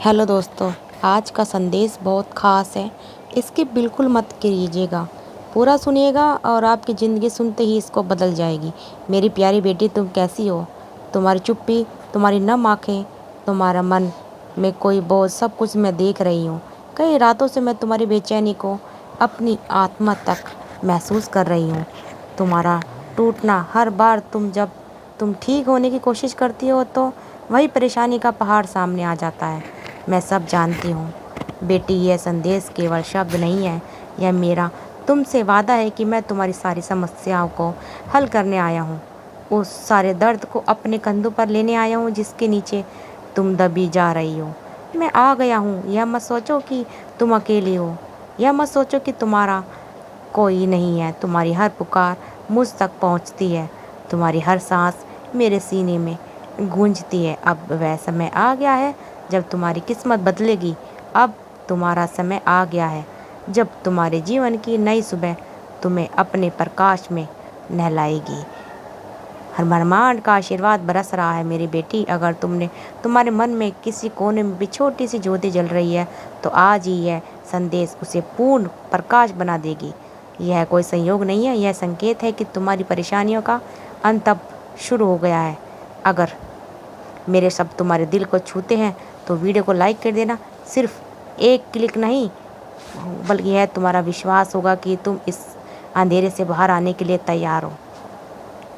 Hello दोस्तों, आज का संदेश बहुत ख़ास है। इसकी बिल्कुल मत कीजिएगा, पूरा सुनिएगा और आपकी ज़िंदगी सुनते ही इसको बदल जाएगी। मेरी प्यारी बेटी, तुम कैसी हो? तुम्हारी चुप्पी, तुम्हारी नम आँखें, तुम्हारा मन में कोई बोझ, सब कुछ मैं देख रही हूँ। कई रातों से मैं तुम्हारी बेचैनी को अपनी आत्मा तक महसूस कर रही हूँ। तुम्हारा टूटना हर बार जब तुम ठीक होने की कोशिश करती हो तो वही परेशानी का पहाड़ सामने आ जाता है। मैं सब जानती हूँ बेटी, यह संदेश केवल शब्द नहीं है, यह मेरा तुमसे वादा है कि मैं तुम्हारी सारी समस्याओं को हल करने आया हूँ। उस सारे दर्द को अपने कंधों पर लेने आया हूँ जिसके नीचे तुम दबी जा रही हो। मैं आ गया हूँ। यह मत सोचो कि तुम अकेली हो, यह मत सोचो कि तुम्हारा कोई नहीं है। तुम्हारी हर पुकार मुझ तक पहुँचती है, तुम्हारी हर सांस मेरे सीने में गूंजती है। अब वह समय आ गया है जब तुम्हारी किस्मत बदलेगी। अब तुम्हारा समय आ गया है जब तुम्हारे जीवन की नई सुबह तुम्हें अपने प्रकाश में नहलाएगी। हर ब्रह्मांड का आशीर्वाद बरस रहा है मेरी बेटी। अगर तुम्हारे मन में किसी कोने में भी छोटी सी ज्योति जल रही है तो आज ही यह संदेश उसे पूर्ण प्रकाश बना देगी। यह कोई संयोग नहीं है, यह संकेत है कि तुम्हारी परेशानियों का अंत अब शुरू हो गया है। अगर मेरे शब्द तुम्हारे दिल को छूते हैं तो वीडियो को लाइक कर देना। सिर्फ एक क्लिक नहीं, बल्कि यह तुम्हारा विश्वास होगा कि तुम इस अंधेरे से बाहर आने के लिए तैयार हो।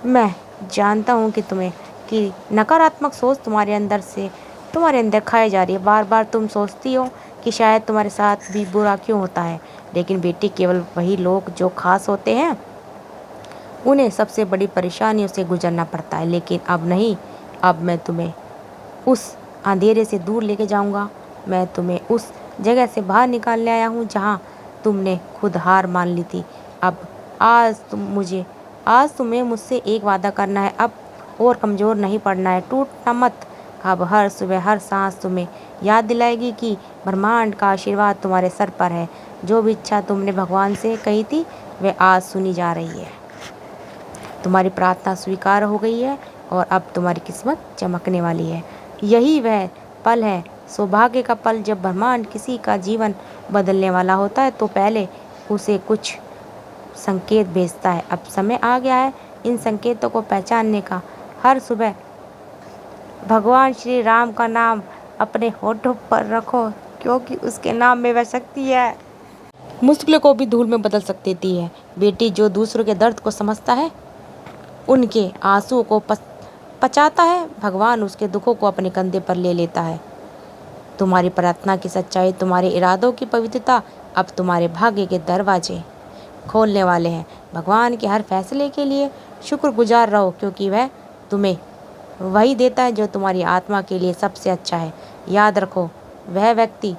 मैं जानता हूँ कि नकारात्मक सोच तुम्हारे अंदर खाई जा रही है। बार बार तुम सोचती हो कि शायद तुम्हारे साथ भी बुरा क्यों होता है। लेकिन बेटी, केवल वही लोग जो खास होते हैं उन्हें सबसे बड़ी परेशानियों से गुजरना पड़ता है। लेकिन अब नहीं, अब मैं तुम्हें उस अंधेरे से दूर लेके जाऊंगा। मैं तुम्हें उस जगह से बाहर निकालने आया हूँ जहाँ तुमने खुद हार मान ली थी। अब आज तुम्हें मुझसे एक वादा करना है, अब और कमज़ोर नहीं पड़ना है, टूटना मत। अब हर सुबह हर सांस तुम्हें याद दिलाएगी कि ब्रह्मांड का आशीर्वाद तुम्हारे सर पर है। जो भी इच्छा तुमने भगवान से कही थी वह आज सुनी जा रही है। तुम्हारी प्रार्थना स्वीकार हो गई है और अब तुम्हारी किस्मत चमकने वाली है। यही वह पल है, सौभाग्य का पल, जब ब्रह्मांड किसी का जीवन बदलने वाला होता है तो पहले उसे कुछ संकेत भेजता है। अब समय आ गया है इन संकेतों को पहचानने का। हर सुबह भगवान श्री राम का नाम अपने होठों पर रखो, क्योंकि उसके नाम में वह शक्ति है मुश्किलों को भी धूल में बदल सकती है। बेटी, जो दूसरों के दर्द को समझता है, उनके आंसुओं को पचाता है, भगवान उसके दुखों को अपने कंधे पर ले लेता है। तुम्हारी प्रार्थना की सच्चाई, तुम्हारे इरादों की पवित्रता अब तुम्हारे भाग्य के दरवाजे खोलने वाले हैं। भगवान के हर फैसले के लिए शुक्रगुजार रहो, क्योंकि वह तुम्हें वही देता है जो तुम्हारी आत्मा के लिए सबसे अच्छा है। याद रखो, वह व्यक्ति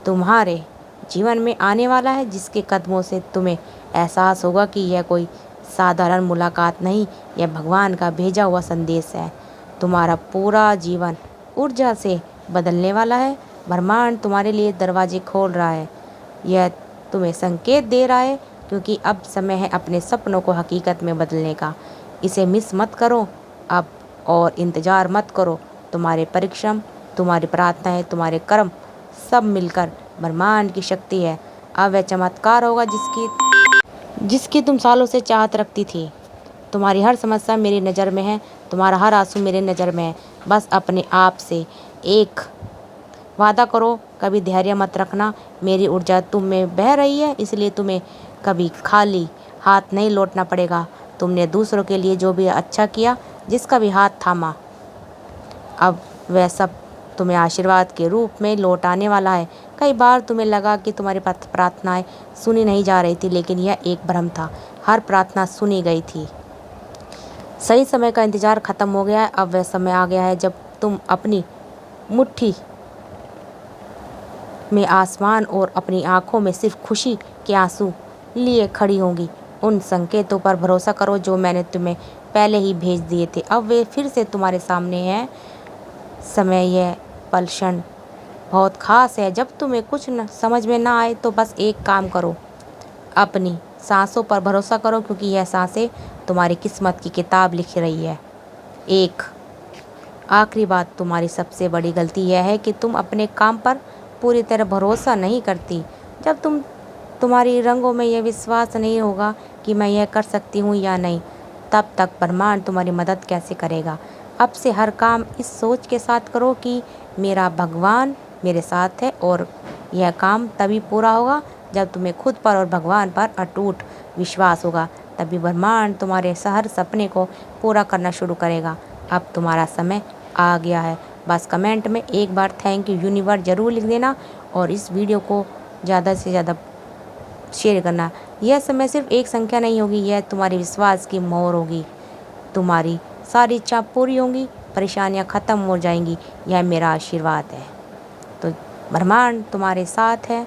तुम्हारे जीवन में आने वाला है जिसके कदमों से तुम्हें एहसास होगा कि यह कोई साधारण मुलाकात नहीं, यह भगवान का भेजा हुआ संदेश है। तुम्हारा पूरा जीवन ऊर्जा से बदलने वाला है। ब्रह्मांड तुम्हारे लिए दरवाजे खोल रहा है, यह तुम्हें संकेत दे रहा है, क्योंकि अब समय है अपने सपनों को हकीकत में बदलने का। इसे मिस मत करो अब, और इंतज़ार मत करो। तुम्हारे परिश्रम, तुम्हारी प्रार्थनाएं, तुम्हारे कर्म सब मिलकर ब्रह्मांड की शक्ति है। अब वह चमत्कार होगा जिसकी तुम सालों से चाहत रखती थी। तुम्हारी हर समस्या मेरी नज़र में है, तुम्हारा हर आंसू मेरे नज़र में है। बस अपने आप से एक वादा करो, कभी धैर्य मत रखना। मेरी ऊर्जा तुम में बह रही है, इसलिए तुम्हें कभी खाली हाथ नहीं लौटना पड़ेगा। तुमने दूसरों के लिए जो भी अच्छा किया, जिसका भी हाथ थामा, अब वह सब तुम्हें आशीर्वाद के रूप में लौट आने वाला है। कई बार तुम्हें लगा कि तुम्हारी प्रार्थनाएं सुनी नहीं जा रही थी, लेकिन यह एक भ्रम था। हर प्रार्थना सुनी गई थी। सही समय का इंतज़ार ख़त्म हो गया है। अब वह समय आ गया है जब तुम अपनी मुट्ठी में आसमान और अपनी आंखों में सिर्फ खुशी के आंसू लिए खड़ी होंगी। उन संकेतों पर भरोसा करो जो मैंने तुम्हें पहले ही भेज दिए थे। अब वे फिर से तुम्हारे सामने हैं। समय, यह पल, क्षण बहुत ख़ास है। जब तुम्हें कुछ समझ में ना आए तो बस एक काम करो, अपनी सांसों पर भरोसा करो, क्योंकि यह सांसें तुम्हारी किस्मत की किताब लिख रही है। एक आखिरी बात, तुम्हारी सबसे बड़ी गलती यह है कि तुम अपने काम पर पूरी तरह भरोसा नहीं करती। जब तुम्हारी रंगों में यह विश्वास नहीं होगा कि मैं यह कर सकती हूँ या नहीं, तब तक ब्रह्मांड तुम्हारी मदद कैसे करेगा। अब से हर काम इस सोच के साथ करो कि मेरा भगवान मेरे साथ है, और यह काम तभी पूरा होगा जब तुम्हें खुद पर और भगवान पर अटूट विश्वास होगा। तभी ब्रह्मांड तुम्हारे हर सपने को पूरा करना शुरू करेगा। अब तुम्हारा समय आ गया है। बस कमेंट में एक बार थैंक यू यूनिवर्स ज़रूर लिख देना, और इस वीडियो को ज़्यादा से ज़्यादा शेयर करना। यह समय सिर्फ एक संख्या नहीं होगी, यह तुम्हारे विश्वास की मोहर होगी। तुम्हारी सारी इच्छा पूरी होंगी, परेशानियां ख़त्म हो जाएंगी। यह मेरा आशीर्वाद है। तो ब्रह्मांड तुम्हारे साथ है,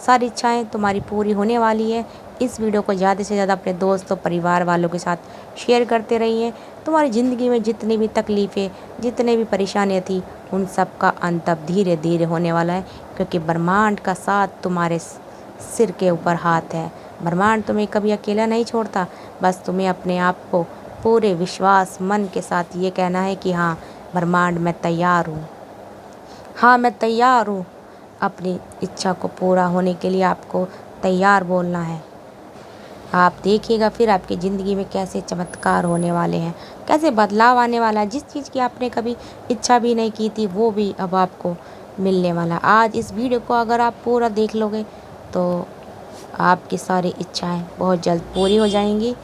सारी इच्छाएं तुम्हारी पूरी होने वाली है। इस वीडियो को ज़्यादा से ज़्यादा अपने दोस्तों परिवार वालों के साथ शेयर करते रहिए। तुम्हारी ज़िंदगी में जितनी भी तकलीफ़ें, जितने भी परेशानियाँ थी, उन सब का अंत अब धीरे धीरे होने वाला है, क्योंकि ब्रह्मांड का साथ तुम्हारे सिर के ऊपर हाथ है। ब्रह्मांड तुम्हें कभी अकेला नहीं छोड़ता। बस तुम्हें अपने आप को पूरे विश्वास मन के साथ ये कहना है कि हाँ ब्रह्मांड, मैं तैयार हूँ। हाँ, मैं तैयार हूँ। अपनी इच्छा को पूरा होने के लिए आपको तैयार बोलना है। आप देखिएगा फिर आपकी ज़िंदगी में कैसे चमत्कार होने वाले हैं, कैसे बदलाव आने वाला है। जिस चीज़ की आपने कभी इच्छा भी नहीं की थी, वो भी अब आपको मिलने वाला है। आज इस वीडियो को अगर आप पूरा देख लोगे तो आपकी सारी इच्छाएं बहुत जल्द पूरी हो जाएंगी।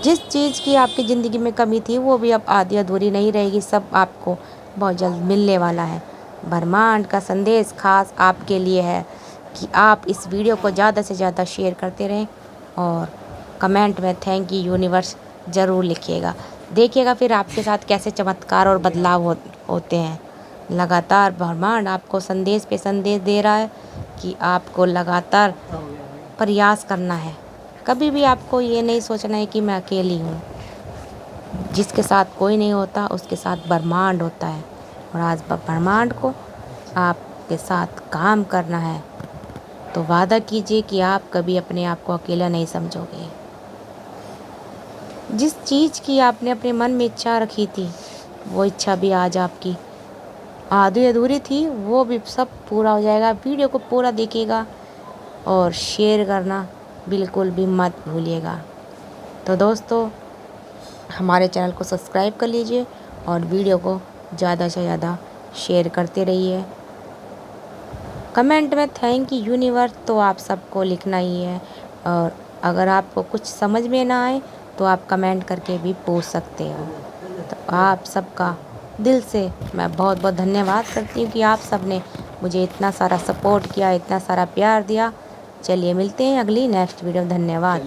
जिस चीज़ की आपकी ज़िंदगी में कमी थी, वो भी अब आधी अधूरी नहीं रहेगी। सब आपको बहुत जल्द मिलने वाला है। ब्रह्मांड का संदेश खास आपके लिए है कि आप इस वीडियो को ज़्यादा से ज़्यादा शेयर करते रहें, और कमेंट में थैंक यू यूनिवर्स ज़रूर लिखिएगा। देखिएगा फिर आपके साथ कैसे चमत्कार और बदलाव होते हैं। लगातार ब्रह्मांड आपको संदेश पे संदेश दे रहा है कि आपको लगातार प्रयास करना है। कभी भी आपको ये नहीं सोचना है कि मैं अकेली हूँ। जिसके साथ कोई नहीं होता, उसके साथ ब्रह्मांड होता है। और आज ब्रह्मांड को आपके साथ काम करना है, तो वादा कीजिए कि आप कभी अपने आप को अकेला नहीं समझोगे। जिस चीज़ की आपने अपने मन में इच्छा रखी थी, वो इच्छा भी आज आपकी आधी अधूरी थी, वो भी सब पूरा हो जाएगा। वीडियो को पूरा देखिएगा और शेयर करना बिल्कुल भी मत भूलिएगा। तो दोस्तों, हमारे चैनल को सब्सक्राइब कर लीजिए और वीडियो को ज़्यादा से ज़्यादा शेयर करते रहिए। कमेंट में थैंक यू यूनिवर्स तो आप सबको लिखना ही है, और अगर आपको कुछ समझ में ना आए तो आप कमेंट करके भी पूछ सकते हो। तो आप सबका दिल से मैं बहुत बहुत धन्यवाद करती हूँ कि आप सब ने मुझे इतना सारा सपोर्ट किया, इतना सारा प्यार दिया। चलिए मिलते हैं अगली नेक्स्ट वीडियो में। धन्यवाद।